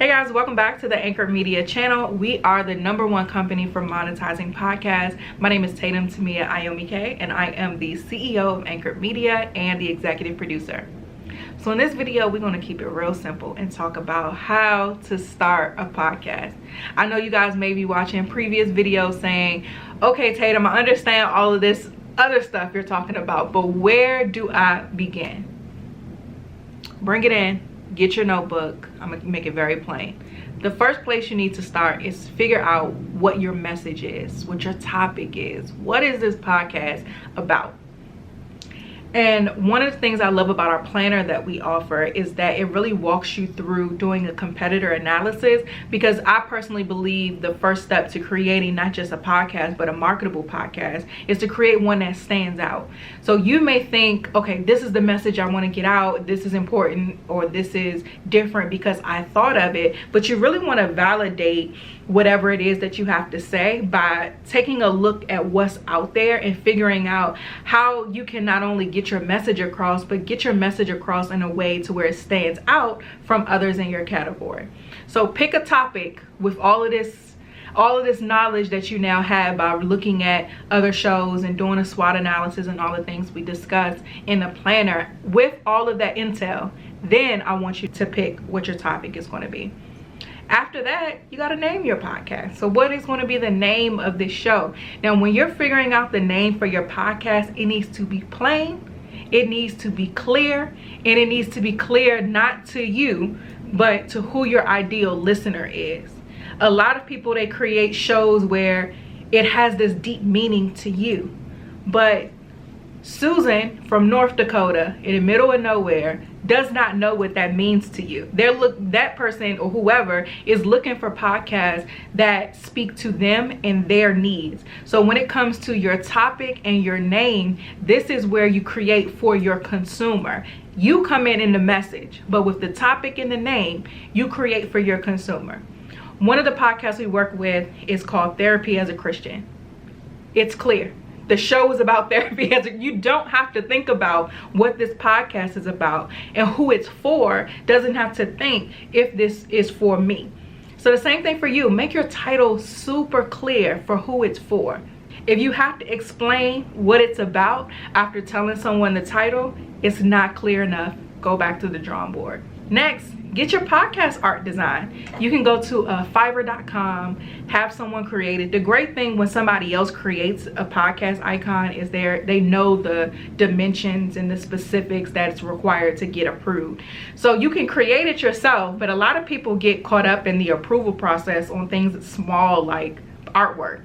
Hey guys, welcome back to the Anchor Media channel. We are the #1 company for monetizing podcasts. My name is Tatum Temia, and I am the CEO of Anchor Media and the executive producer. So in this video, we're going to keep it real simple and talk about how to start a podcast. I know you guys may be watching previous videos saying, okay, Tatum, I understand all of this other stuff you're talking about, but where do I begin? Bring it in. Get your notebook. I'm gonna make it very plain. The first place you need to start is figure out what your message is, what your topic is. What is this podcast about? And one of the things I love about our planner that we offer is that it really walks you through doing a competitor analysis, because I personally believe the first step to creating not just a podcast but a marketable podcast is to create one that stands out. So you may think, okay, this is the message I want to get out, this is important, or this is different because I thought of it, but you really want to validate whatever it is that you have to say by taking a look at what's out there and figuring out how you can not only get your message across, but get your message across in a way to where it stands out from others in your category. So pick a topic with all of this knowledge that you now have by looking at other shows and doing a SWOT analysis and all the things we discussed in the planner. With all of that intel, then I want you to pick what your topic is going to be. After that, you got to name your podcast. So what is going to be the name of this show? Now, when you're figuring out the name for your podcast, it needs to be plain, it needs to be clear, and it needs to be clear not to you, but to who your ideal listener is. A lot of people, they create shows where it has this deep meaning to you, but Susan from North Dakota in the middle of nowhere does not know what that means to you. That person or whoever is looking for podcasts that speak to them and their needs. So when it comes to your topic and your name, this is where you create for your consumer. You come in the message, but with the topic and the name, you create for your consumer. One of the podcasts we work with is called Therapy as a Christian. It's clear. The show is about therapy. You don't have to think about what this podcast is about, and who it's for doesn't have to think if this is for me. So the same thing for you. Make your title super clear for who it's for. If you have to explain what it's about after telling someone the title, it's not clear enough. Go back to the drawing board. Next, get your podcast art design. You can go to Fiverr.com, have someone create it. The great thing when somebody else creates a podcast icon is they know the dimensions and the specifics that's required to get approved. So you can create it yourself, but a lot of people get caught up in the approval process on things that's small like artwork.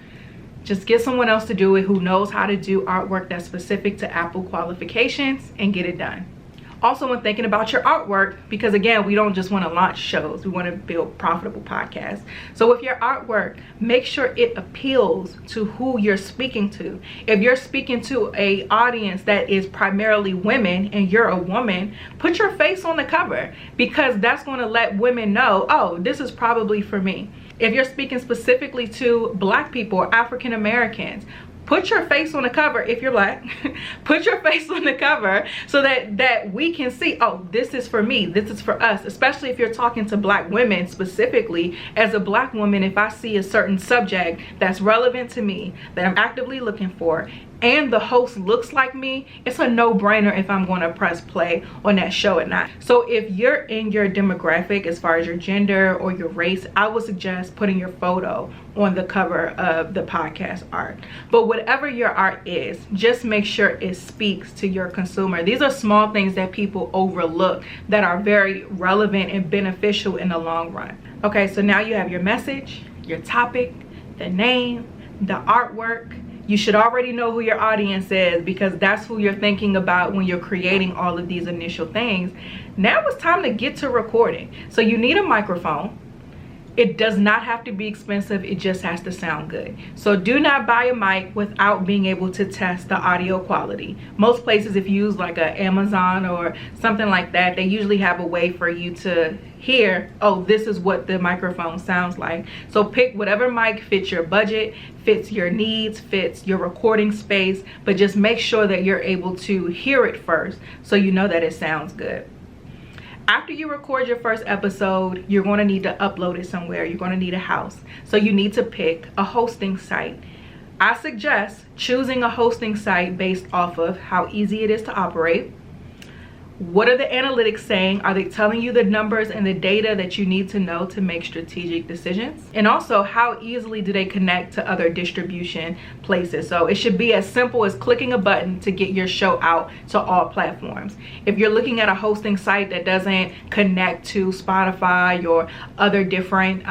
Just get someone else to do it who knows how to do artwork that's specific to Apple qualifications and get it done. Also, when thinking about your artwork, because again, we don't just want to launch shows, we want to build profitable podcasts. So with your artwork, make sure it appeals to who you're speaking to. If you're speaking to an audience that is primarily women and you're a woman, put your face on the cover, because that's going to let women know, oh, this is probably for me. If you're speaking specifically to Black people or African Americans, put your face on the cover. If you're Black, put your face on the cover so that we can see, oh, this is for me, this is for us. Especially if you're talking to Black women specifically. As a Black woman, if I see a certain subject that's relevant to me, that I'm actively looking for, and the host looks like me, it's a no-brainer if I'm going to press play on that show or not. So if you're in your demographic as far as your gender or your race, I would suggest putting your photo on the cover of the podcast art. But whatever your art is, just make sure it speaks to your consumer. These are small things that people overlook that are very relevant and beneficial in the long run. Okay, so now you have your message, your topic, the name, the artwork. You should already know who your audience is, because that's who you're thinking about when you're creating all of these initial things. Now it's time to get to recording. So you need a microphone. It does not have to be expensive, it just has to sound good. So do not buy a mic without being able to test the audio quality. Most places, if you use like a Amazon or something like that, they usually have a way for you to hear, oh, this is what the microphone sounds like. So pick whatever mic fits your budget, fits your needs, fits your recording space, but just make sure that you're able to hear it first so you know that it sounds good. After you record your first episode, you're going to need to upload it somewhere. You're going to need a house. So you need to pick a hosting site. I suggest choosing a hosting site based off of how easy it is to operate. What are the analytics saying? Are they telling you the numbers and the data that you need to know to make strategic decisions? And also, how easily do they connect to other distribution places? So it should be as simple as clicking a button to get your show out to all platforms. If you're looking at a hosting site that doesn't connect to Spotify or other different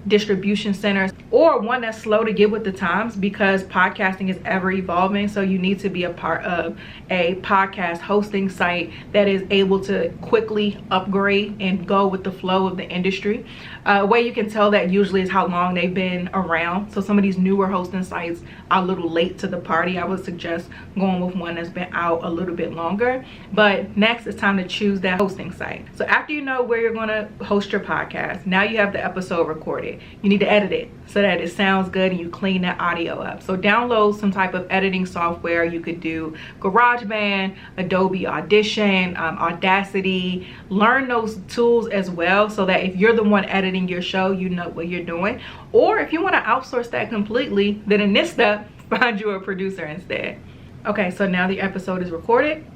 distribution centers, or one that's slow to get with the times, because podcasting is ever evolving, so you need to be a part of a podcast hosting site that is able to quickly upgrade and go with the flow of the industry. A way you can tell that usually is how long they've been around. So some of these newer hosting sites are a little late to the party. I would suggest going with one that's been out a little bit longer. But next, it's time to choose that hosting site. So after you know where you're going to host your podcast, now you have the episode recorded. You need to edit it so that it sounds good and you clean that audio up. So download some type of editing software. You could do GarageBand, Adobe Audition, Audacity. Learn those tools as well, so that if you're the one editing your show, you know what you're doing. Or if you want to outsource that completely, then in this step, find you a producer instead. Okay, so now the episode is recorded.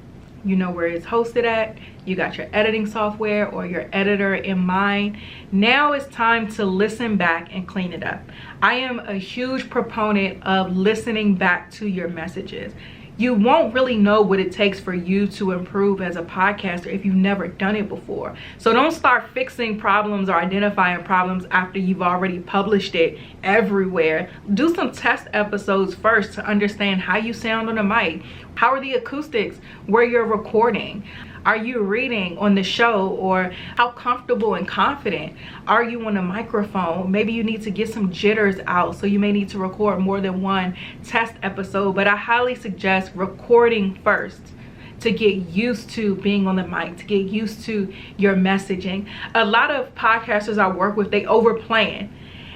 You know where it's hosted at. You got your editing software or your editor in mind. Now it's time to listen back and clean it up. I am a huge proponent of listening back to your messages. You won't really know what it takes for you to improve as a podcaster if you've never done it before. So don't start fixing problems or identifying problems after you've already published it everywhere. Do some test episodes first to understand how you sound on the mic. How are the acoustics where you're recording? Are you reading on the show, or how comfortable and confident are you on the microphone? Maybe you need to get some jitters out, so you may need to record more than one test episode, but I highly suggest recording first to get used to being on the mic, to get used to your messaging. A lot of podcasters I work with, they overplan.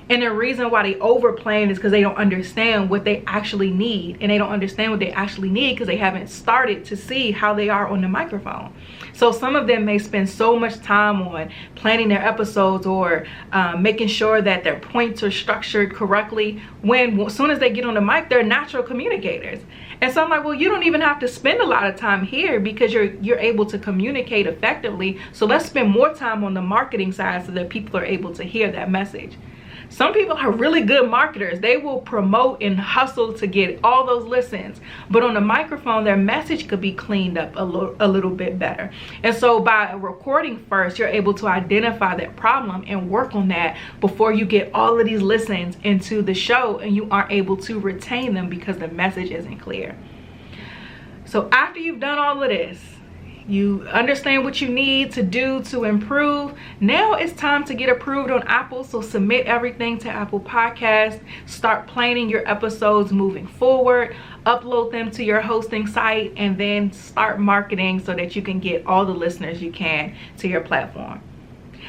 And the reason why they overplan is because they don't understand what they actually need. And they don't understand what they actually need because they haven't started to see how they are on the microphone. So some of them may spend so much time on planning their episodes or making sure that their points are structured correctly, when as soon as they get on the mic, they're natural communicators. And so I'm like, well, you don't even have to spend a lot of time here because you're able to communicate effectively. So let's spend more time on the marketing side so that people are able to hear that message. Some people are really good marketers. They will promote and hustle to get all those listens. But on the microphone, their message could be cleaned up a little bit better. And so by recording first, you're able to identify that problem and work on that before you get all of these listens into the show and you aren't able to retain them because the message isn't clear. So after you've done all of this, you understand what you need to do to improve. Now it's time to get approved on Apple. So submit everything to Apple Podcasts. Start planning your episodes moving forward. Upload them to your hosting site and then start marketing so that you can get all the listeners you can to your platform.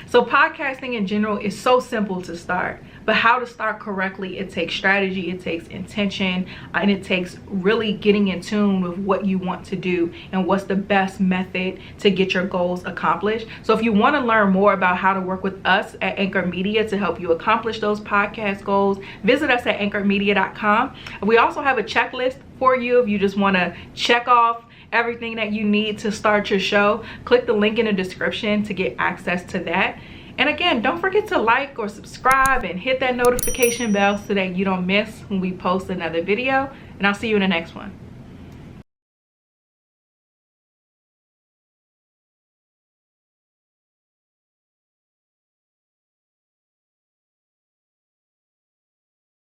So podcasting in general is so simple to start, but how to start correctly, it takes strategy, it takes intention, and it takes really getting in tune with what you want to do and what's the best method to get your goals accomplished. So if you want to learn more about how to work with us at Anchor Media to help you accomplish those podcast goals, visit us at anchormedia.com. We also have a checklist for you if you just want to check off everything that you need to start your show. Click the link in the description to get access to that. And again, don't forget to like or subscribe and hit that notification bell so that you don't miss when we post another video. And I'll see you in the next one.